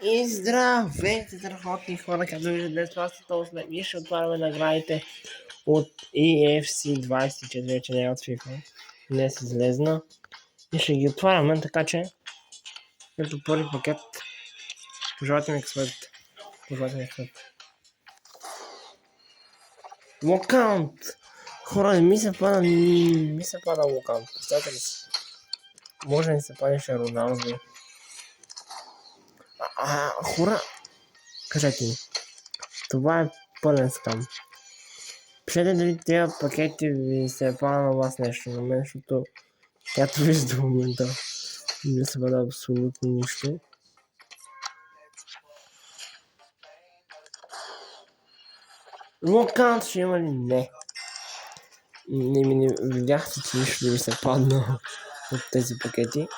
И здравейте, страхотни хора, както виждате, днес това са толкова ние ще отваряме наградите от EFC 24, вече не е от FIFA. Днес излезна и ще ги отваряме, така че като първи пакет пожелайте ми късмет. Локаунт! Хора, не ми се пада локаунт. Представете ли си? Може да ни се падеше Роналдо. Хора, кажете ми. Това е пълен скам. Пишете дали тези пакети ви се е пада на вас нещо, на мен, защото както виждате в момента не се пада абсолютно нищо. Локаунт ще има ли? Не. Не видяхте, че нищо не ми се падна от тези пакети.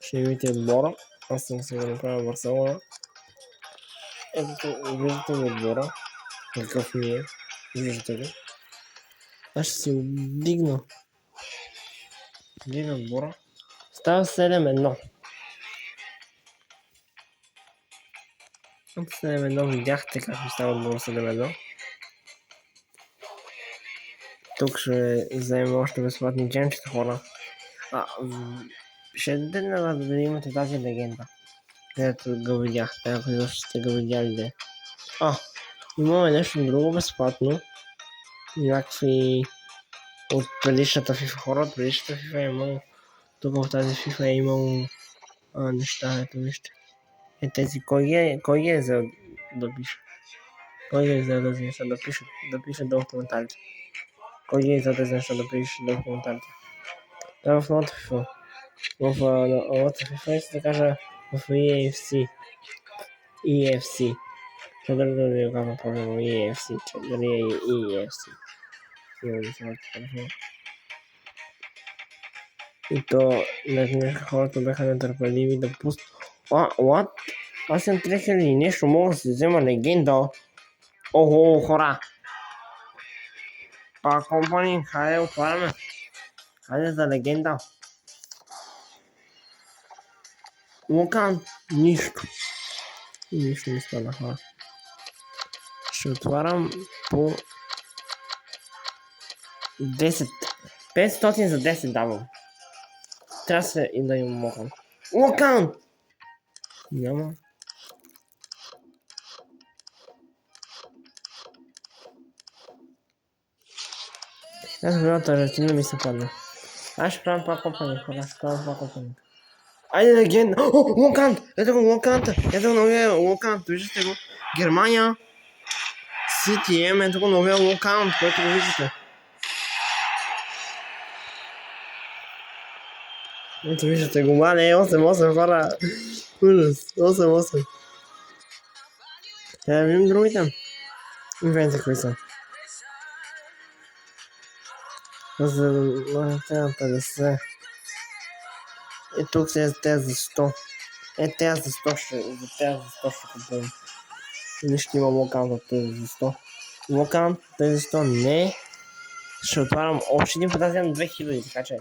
Ще видите отбора. Аз съм си го направил Барселона. Ето, виждате ли отбора? Какъв ми е? Виждате ли? Аз ще си го дигна. Дигна отбора. Става 7-1. От 7-1 видяхте как ми става отбора 7-1. Тук ще вземем още безплатни джемчета, хора. Ще дадете на вас да имате тази легенда. Където го видяхте, ако изобщо сте го видяли де. Имаме нещо друго безплатно. Някакви от предишната FIFA хора. От предишната FIFA е имало. Тук в тази FIFA е имало неща, ето вижте. Тези, кой ги е взел да пише? Кой ги е взел да неща да пише долу в коментарите? Кой ги е взел тези неща да пише долу в коментарите? Това е в новата FIFA. В новата FIFA ще да кажа в EFC. EFC. Това да ви казвам по-добро EFC. Дали е EFC. И то днес хората бяха нетърпеливи да пуснат. What? Аз съм 3000 и нещо, мога да се взема легенда. Охо, хора! Компани, хайде отваряме. Хайде за легенда. Локан, нищо. Нищо не стана, хора. Ще отварям по 10. 500 за 10 давам. Трябва се и да имам Локан. Локан! Няма. Аз голямата ретина ми се падна. Аз ще правим пак компания, хора. Айде легенда! Локант! Ето го Локанта! Ето го новия Локант! Виждате го? Германия! CTM, ето го новия Локант, който го виждате. Ето виждате го, мале, 8-8 хора. Ужас, 8-8. Да видим другите. Видите кои са. За 50. И тук се тези за 100. Тези за 100 ще купувам. Не ще има Локант от тези за 100. Локант тези 100 не. Ще отварям още един път, аз имам 2000, така че.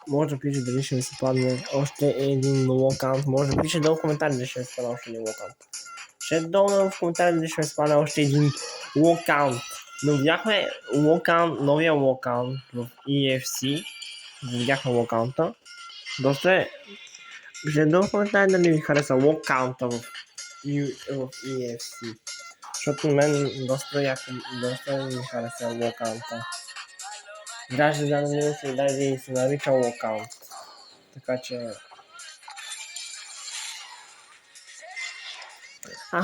Може да пише дали ще ми се падне още един Локант. Може да пише долу в коментари дали ще ми се падне още един Локант. Ще долу в коментари дали ще ми се падне още един Локант. Но видяхме Локант, новия Локант в EFC. Видяхме Локанта. Доста е. Ще долу в коментари дали ви хареса Локанта в EFC. Защото мен доста ми хареса Локанта. Даже за мен даже се нарича Локаунт. Така че.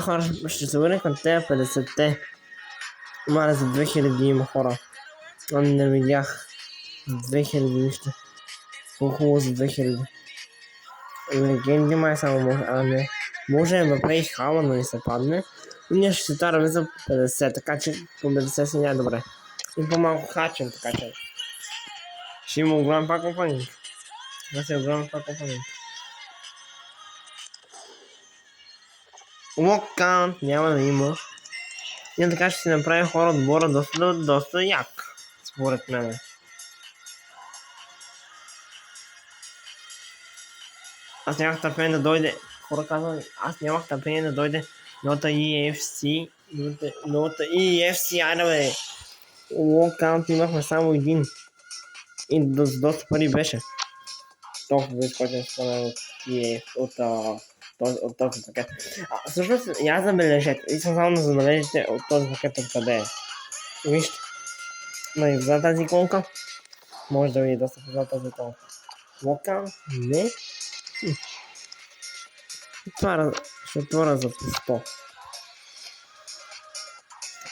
Хора, ще се върне към тези 50-те. Мале за 2000 има хора. Не видях. 2000 вижте. Хубаво за 2000. Легенди май само може. Не. Може да направи хала, но не се падне. И ние ще се тараме за 50, така че по 50 си няма добре. И по-малко хачен, така че. Ще има огромен пак компания. Аз е огромен пак компания. Локаунт няма да има. И така ще си направим хора отбора доста як. Според мен. Аз нямах търпение да дойде. Хора казвам, аз нямах търпение да дойде нота EFC. Нота EFC, айде бе. Локаунт имахме само един. И доста пари беше. Толкова без който не спомена от този пакет. Всъщност, я забележете. Искам само да забележите от този пакет откъде е. Вижте. За тази иконка. Може да ви доста позна тази иконка. Локаунт? Не. Ще отворя за 100.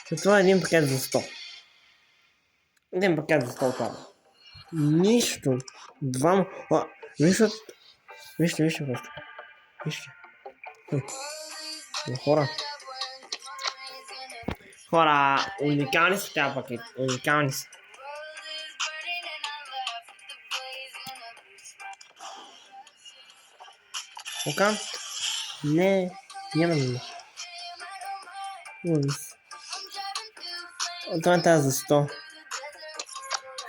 Ще отворя един пакет за 100. Един пакет за 100 това. Нищо. Двама. Вижте просто. Вижте. Хора, уникални са тези пакети. Уникални са. Ока? Не, няма да има. Това е тази за 100.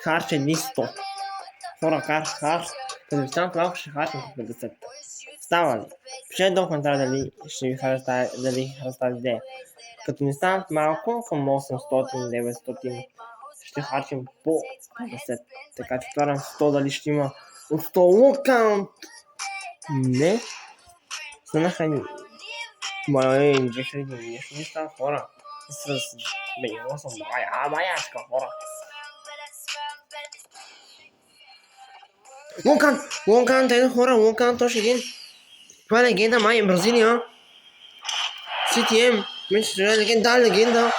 Харч едни 100. Хора, харч. Като ви станат малко ще харчам по 50. Става ли? Пишете долу коментар дали ще ви хареса тази идея. Като ни станат малко към 800-900 ще харчим по 50. Така че отварям 100 дали ще има от 100 локаунт. Не. Станаха ни. Моя инжекшени нещо не става хора. С бейно съм баяшка хора. Локаунт е хора, локаунт още един. Това е легенда май, Бразилия. CTM, мисля, че е легенда.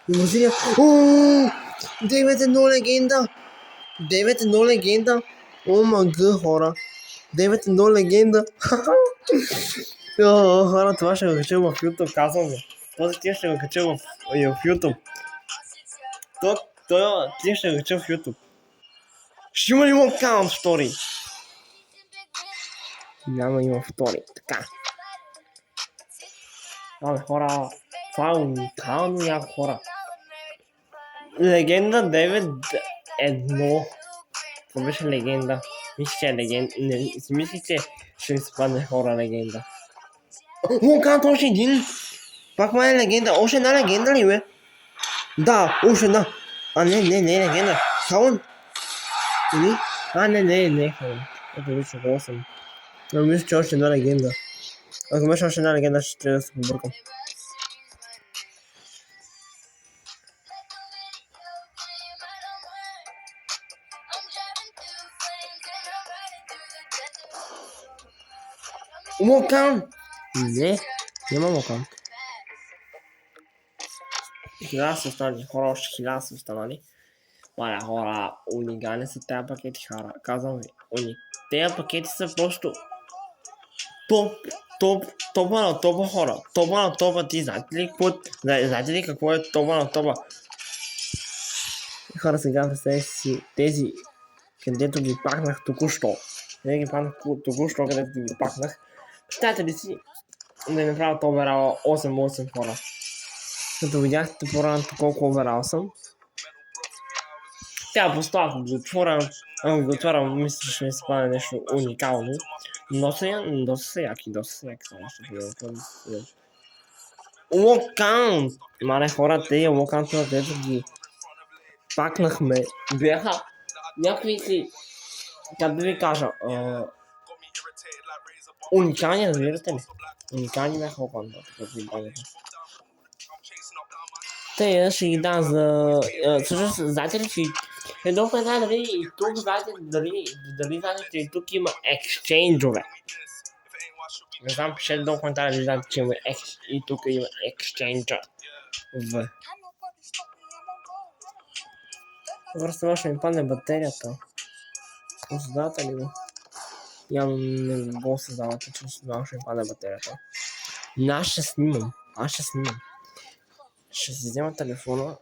Бразилия. 9-1 легенда. 9-1 легенда. О мага, хора. 9-1 легенда. Хора, това ще го кача в YouTube, казвам ви. Този тия ще го кача в YouTube. Тия ще го кача в YouTube. Ще има ли локаунт втори? Има втори. Така. Хора, това е уникално яко хора. Легенда 9-1. Това беше легенда. Мисля, че е легенда. Мисля, че ще ми се падне хора легенда. Локаунт още един. Пак май е легенда. Още една легенда ли бе? Да, още една. Не е легенда. Хаун? Или? Не Хаун. Ето вече 8. Но мисля, че още една легенда. Ако беше още една легенда, ще трябва да се побъркам. Локаунт! Не, няма локаунт. 1000 са останали. Хора, още 1000 са останали. Хора, уникални са тези пакети, хора. Казвам ви, тези пакети са просто топа на топа, хора. Топа на топа, ти знаете ли какво е топа на топа? Хора, сега представете си тези, където ги пакнах току-що. Където ги пакнах. Представете ли си да ми направя оверал 8-8 хора. Като видяхте по-раното колко оверал съм. Тя просто ако го отворям, мисля, че ще ми се падне нещо уникално. Доста са яки. Локаунт! Мале хора, тези локаунтове, където ги пакнахме, бяха някакви си, как да ви кажа, уникални, разбирате ли? Уникални бяха локаунтове, като ви бавяха. Те ще ги дам за... Всъщност, знаете ли, че едно знае дали и тук знаете, дали знаете, че и тук има ексчейнджове. Не знам, пишете долу в коментарите, дали знаете, че има и тук има ексчейнджа. Просто ще ми падне батерията. Осъзнавате ли го? Явно не го осъзнавате, че ще ми падне батерията. Но аз ще снимам. Ще си взема телефона.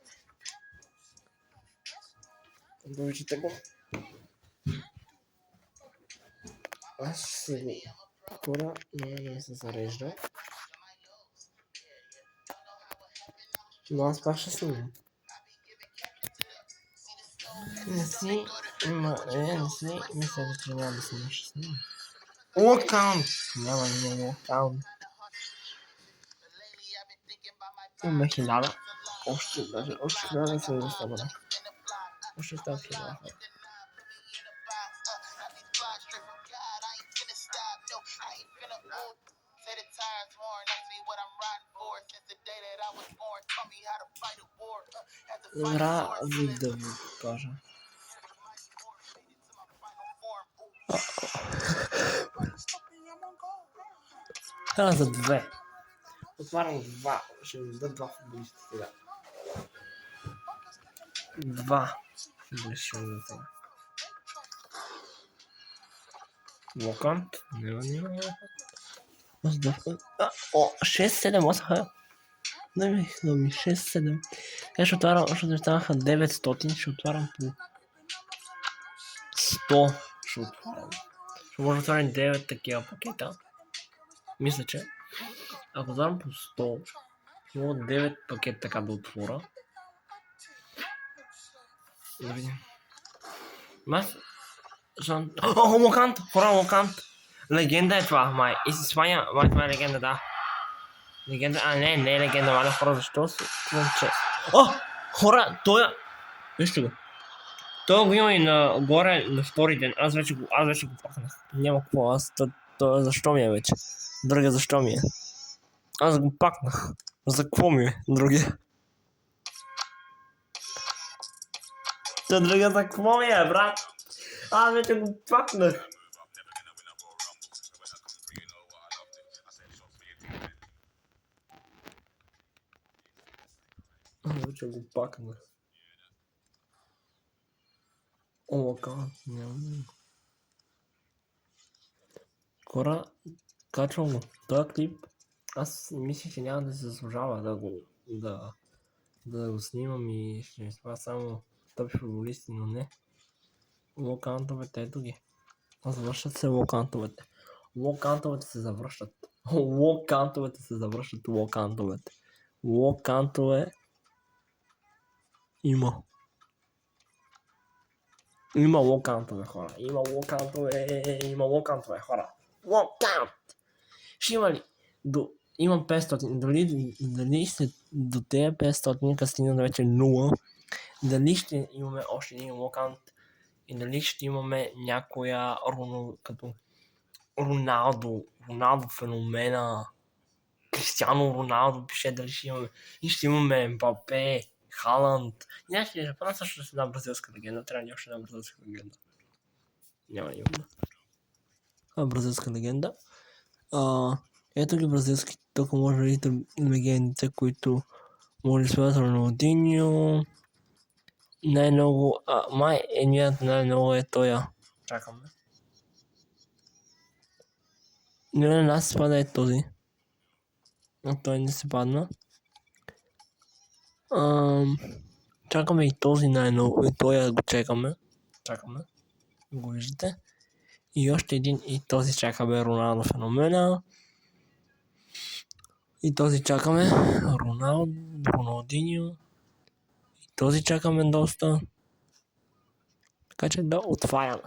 Да видите го. Аз ще си го отворя, но не се зарежда. Но аз пак ще снимам. Не си, мисля, че няма да снимам, ще снимам. Локаунт! Няма локаунт. Имаме 1000. Още 1000 не съм достъпна. Още става 1000. Рази да ви кажа. За 2. Отварям 2. Ще ми дадат 2 футболиста сега. 2 футболиста ще ми дадат сега. Локант? Няма. О, 6-7, 8. Дай ми 6-7. Ще отварям, защото ми станаха 900, ще отварям по 100. Ще отварям. Ще може да отварям 9 такива пакета. Мисля, че ако отварям по 100, ще мога 9 пакета така да отворя. Да видим. Локант! Хора, Локант! Легенда е това, май. И си Испания, май това е легенда, да. Легенда, не е легенда, май, хора, защо си? Хора, той вижте го. Той го има и горе на втори ден. Аз вече го пахнах. Няма какво, защо ми е вече? Другия, защо ми е? Аз го пакнах. За какво ми е, другия? Другия, за какво ми е, брат? Аз вече го пакнах. Вече го пакнах. Няма. Хора, качвам го. Този клип, аз мисля, че няма да се заслужава да го снимам и ще ми това само тъпи футболисти, но не. Локантовете, ето ги. Завършат се локантовете. Локантовете се завръщат. Локантове има. Има локантове, хора. Има локантове, хора. Локаунт! Ще има ли? Имам 500. Дали след до тези 500, като стигна вече 0, дали ще имаме още един локаунт и дали ще имаме някоя като Роналдо феномена, Кристиано Роналдо пише, дали ще имаме. И ще имаме Мбапе, Халанд. Някакви ще правя също с една бразилска легенда. Трябва още една бразилска легенда. Няма да имаме. Бразилска легенда. Ето ги бразилски, тук може да видите легендите, които може да свързват Роналдиньо. Най-много, май най-много е тоя. Чакаме. Не, нас се пада е този. Но той не се падна. Чакаме и този най-много, и тоя го чакаме. Го виждате. И още един, и този чакаме Роналдо феномена. И този чакаме Роналдиньо. И този чакаме доста. Така че да отваряме.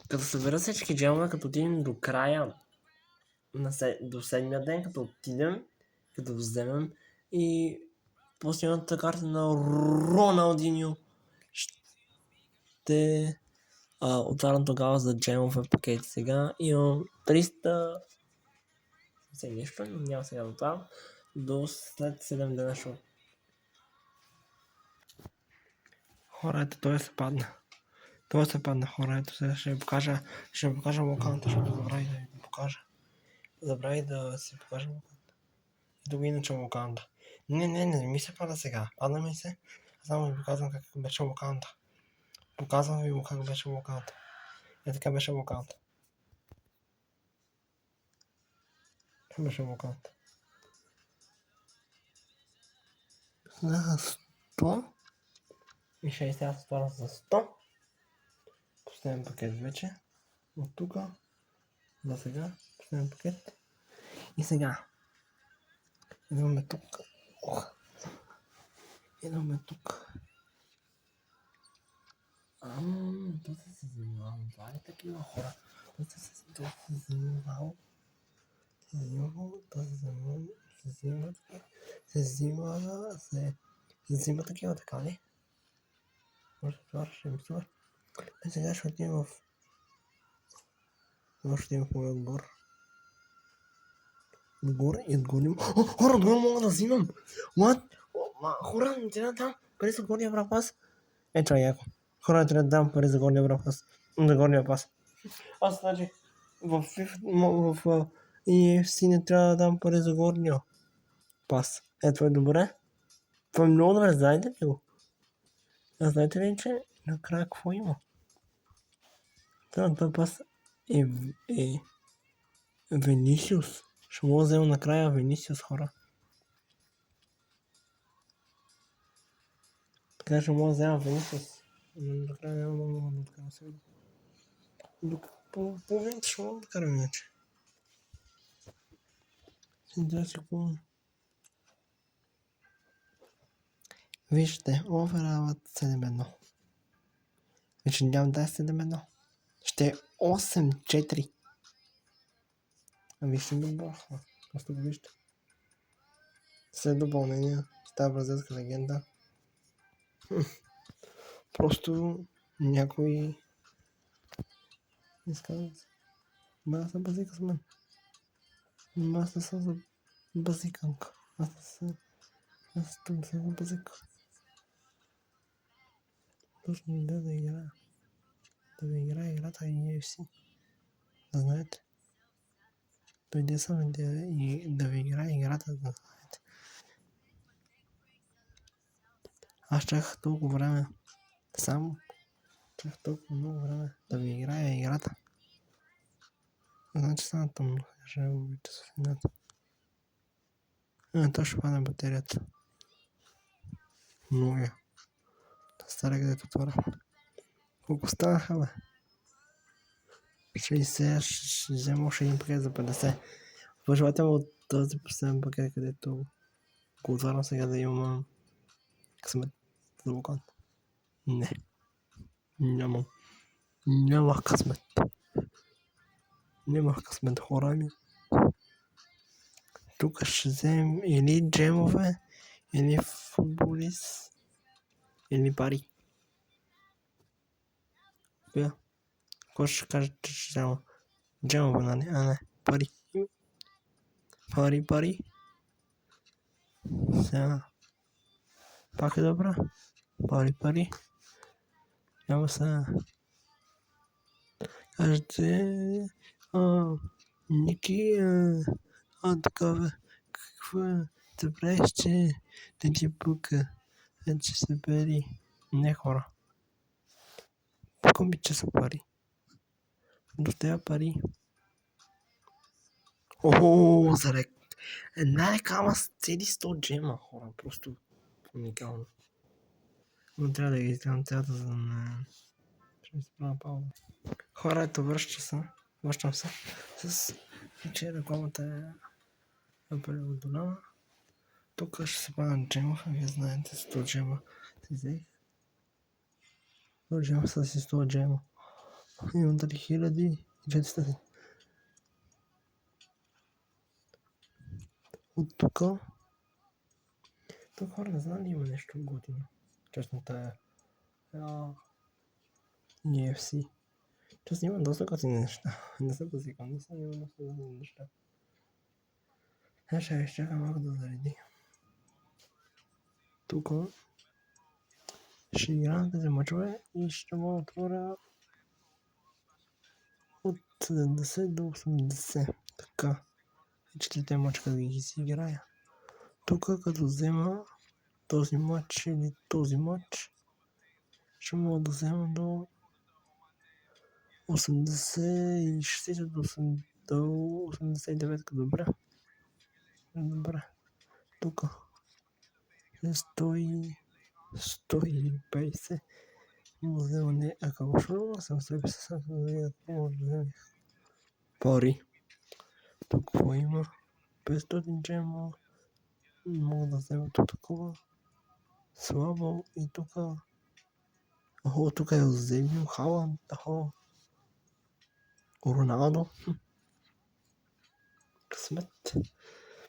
Като събера всички джемове, като отидем до края, до 7-я ден, като отидем, като вземем и последната карта на Роналдиньо, ще отварям тогава за джемове пакет сега. Имам 300... Все нещо, няма сега да отварям. До след 7 дена шоу. Хора, ето той се падна. Хора, ето сега ще ви покажа локанта, защото забравих да ви покажа. Забравих да си покажа локанта. Ето го иначе локанта. Не ми се пада сега. Падна ми се. Само ви показвам как беше локанта. Показвам ви как беше локанта. Така беше локанта. Така беше локанта. За 100. И 60 стора за 100. Последен пакет вече. От тук. За сега. Последен пакет. И сега. Идваме тук. То се занимавам. Това е такива хора. То се занимавал. То се взима такива, така ли? Може това ще ми супер. Сега ще отидем в моя отбор. Отгоре и отгоним. Хора, отгоре мога да взимам! What? Хора, не трябва да дам пари за горния прав пас. Това е яко. Хора, трябва да дам пари за горния прав пас. За горния пас. Аз значи в EFC не трябва да дам пари за горния пас. Това е добре. Това е много добре, знаете ли го? А знаете ли, че накрая какво има? Това пас е Венисиус. Ще мога да взема накрая Венисиус, хора. Така ще мога да взема Венисиус. Накрая няма много да откарам сега. Половината ще мога да откарам иначе. Сега си купувам. Вижте, оверават 7-1. Вече нямам да е 7-1. Ще е 8-4. Вижте добро. Просто го вижте. След допълнение става бразилска легенда. Просто някой изказва се. Аз съм базика с мен. Аз не съм за базиканка. Аз съм за базика. Точно да играя. Да ви играя играта и UFC. Да знаете. Дойде съм да ви играя играта, да знаете. Аз чаках толкова време. Само чаках толкова много време да ви играя играта. Значи стана тъмно. Ще го видите с фината. То ще падне батерията. Новия. Стария, където отворахме. Колко станаха, бе? 60, ще взема още един пакет за 50. Пожелайте му от този последен пакет, където го отварям сега да имам късмет за вулкан. Не. Нямам. Нямах късмет. Нямах късмет, хора ми. Тук ще вземем или джемове, или футболист, или пари. Коя? Кой ще каже, че ще взема? Джемове, нали? А, не. Пари. Пари. Сега. Пак е добра. Пари. Няма сега. Кажете, Ники, такова, какво да правиш, че да ти пука, че са пари. Не, хора. Пука ми, че са пари. До тези пари. Охо, зарек. Една рекама с цели 100 джема, хора. Просто уникално. Но трябва да ги изгледам цялата, за да не... Ще ми се правя пауза. Хора, ето връщам се с че рекламата е преодоляна. Тук ще се падат джема, вие знаете, 100 джема си взех. 100 джема са си 100 джема. Имам 3400. От тук хора не знам ли има нещо готино. Честно тая UFC. Честно има доста готини неща. Не се базикам, не съм има доста готини неща. Ще изчакам малко да зареди. Тук ще играя тези мачове и ще мога да отворя от 70 до 80. Така. И 4 мачка да ги си играя. Тук като взема този матч или този матч, ще мога да взема до 80 и 60 до 89. Добре. Тук 150. Мога да взема не акабошо, съм се писал да взема пари. Тук какво има? 500 джема. Мога да взема тук такова. Слабо и тук О, тук е Оземио, Халанд, Роналдо. Късмет.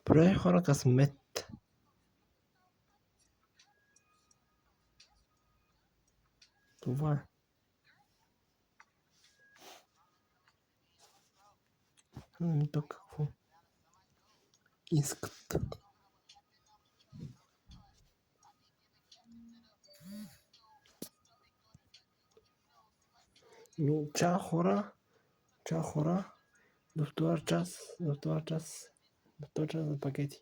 Добре, хора, късмет. Това е. Тук какво искат. Но чао хора, до втора час за пакети.